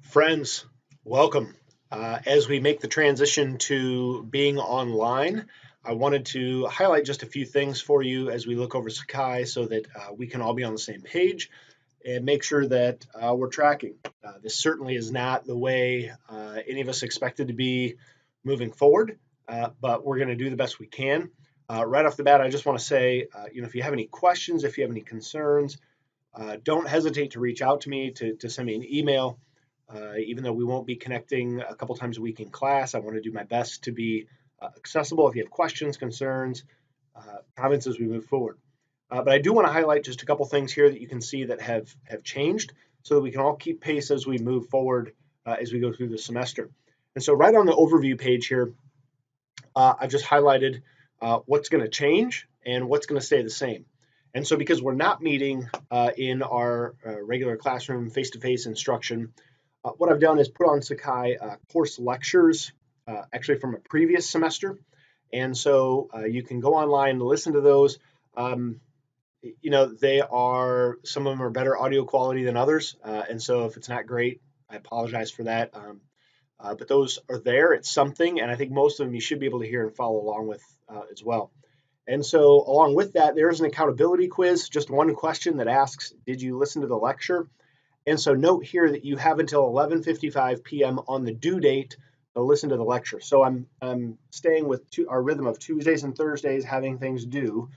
Friends, welcome. As we make the transition to being online, I wanted to highlight just a few things for you as we look over Sakai so that we can all be on the same page and make sure that we're tracking. This certainly is not the way any of us expected to be moving forward, but we're going to do the best we can. Right off the bat, I just want to say, if you have any questions, if you have any concerns, don't hesitate to reach out to me, to send me an email. Even though we won't be connecting a couple times a week in class, I want to do my best to be accessible if you have questions, concerns, comments as we move forward. But I do want to highlight just a couple things here that you can see that have changed so that we can all keep pace as we move forward as we go through the semester. And so right on the overview page here, I've just highlighted what's going to change and what's going to stay the same. And so because we're not meeting in our regular classroom face-to-face instruction, what I've done is put on Sakai course lectures, actually from a previous semester. And so you can go online and listen to those. They are, some of them are better audio quality than others. And so if it's not great, I apologize for that. But those are there. It's something. And I think most of them you should be able to hear and follow along with as well. And so along with that, there's an accountability quiz, just one question that asks, did you listen to the lecture? And so note here that you have until 11:55 p.m. on the due date to listen to the lecture. So I'm staying with our rhythm of Tuesdays and Thursdays having things due.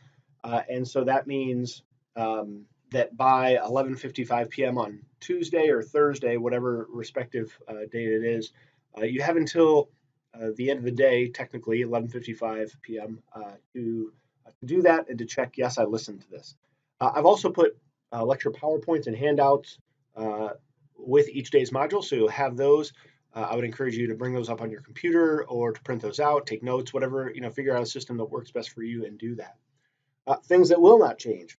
And so that means that by 11:55 p.m. on Tuesday or Thursday, whatever respective date it is, you have until the end of the day, technically 11:55 p.m. To do that and to check, yes, I listened to this. I've also put lecture PowerPoints and handouts with each day's module, so you'll have those. I would encourage you to bring those up on your computer or to print those out, take notes, whatever, figure out a system that works best for you and do that. Things that will not change.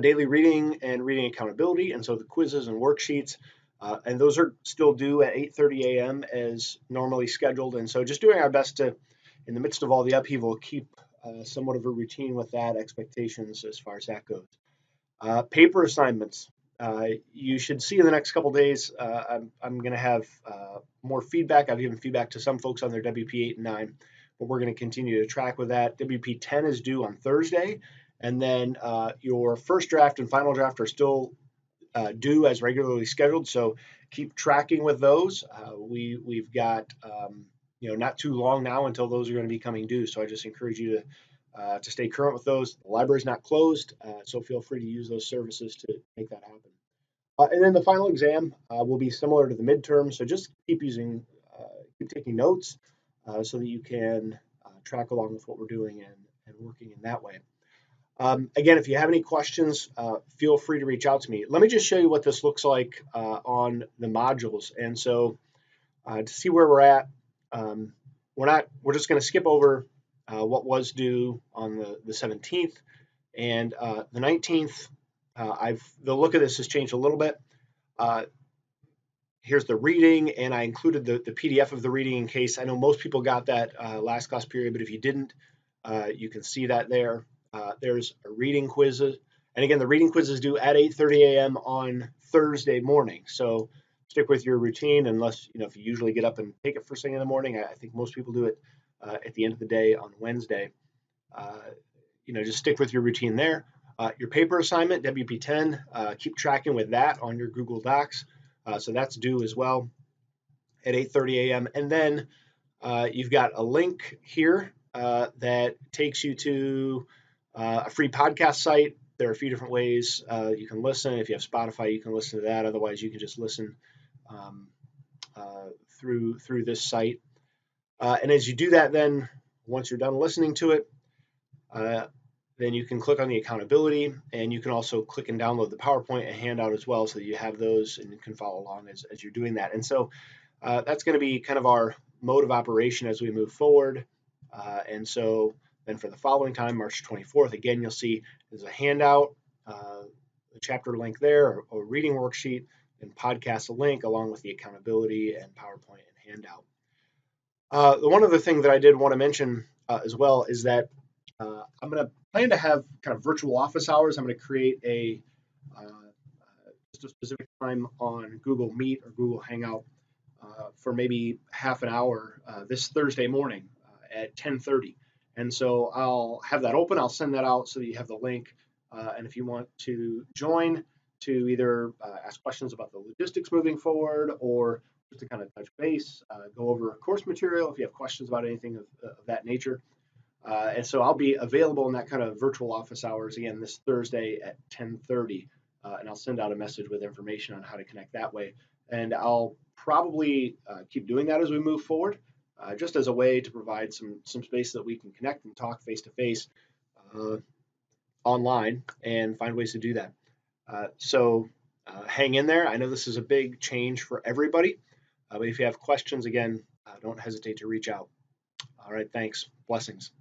Daily reading and reading accountability, and so the quizzes and worksheets, and those are still due at 8:30 a.m. as normally scheduled, and so just doing our best to, in the midst of all the upheaval, keep somewhat of a routine with that, expectations as far as that goes. Paper assignments. You should see in the next couple days, I'm going to have more feedback. I've given feedback to some folks on their WP 8 and 9, but we're going to continue to track with that. WP 10 is due on Thursday, and then your first draft and final draft are still due as regularly scheduled, so keep tracking with those. We've got not too long now until those are going to be coming due, so I just encourage you to stay current with those. The library's not closed, so feel free to use those services to make that happen. And then the final exam will be similar to the midterm, so just keep taking notes so that you can track along with what we're doing and working in that way. Again, if you have any questions, feel free to reach out to me. Let me just show you what this looks like on the modules. And so to see where we're at, we're just going to skip over what was due on the 17th and the 19th. The look of this has changed a little bit. Here's the reading, and I included the PDF of the reading in case. I know most people got that last class period, but if you didn't, you can see that there. There's a reading quiz, and again, the reading quiz is due at 8:30 a.m. on Thursday morning. So stick with your routine, unless if you usually get up and take it first thing in the morning. I think most people do it at the end of the day on Wednesday. Just stick with your routine there. Your paper assignment, WP 10, keep tracking with that on your Google Docs. So that's due as well at 8:30 a.m. And then you've got a link here that takes you to a free podcast site. There are a few different ways you can listen. If you have Spotify, you can listen to that. Otherwise, you can just listen through this site. And as you do that, then once you're done listening to it, then you can click on the accountability, and you can also click and download the PowerPoint and handout as well, so that you have those and you can follow along as you're doing that. And so that's going to be kind of our mode of operation as we move forward. And so then for the following time, March 24th, again, you'll see there's a handout, a chapter link there, or reading worksheet, and podcast link along with the accountability and PowerPoint and handout. The one other thing that I did want to mention as well is that I'm going to plan to have kind of virtual office hours. I'm going to create a specific time on Google Meet or Google Hangout for maybe half an hour this Thursday morning at 10:30. And so I'll have that open. I'll send that out so that you have the link. And if you want to join to either ask questions about the logistics moving forward or just to kind of touch base, go over course material if you have questions about anything of that nature. And so I'll be available in that kind of virtual office hours again this Thursday at 10:30, and I'll send out a message with information on how to connect that way. And I'll probably keep doing that as we move forward, just as a way to provide some space that we can connect and talk face to face online and find ways to do that. So hang in there. I know this is a big change for everybody, but if you have questions, again, don't hesitate to reach out. All right, thanks. Blessings.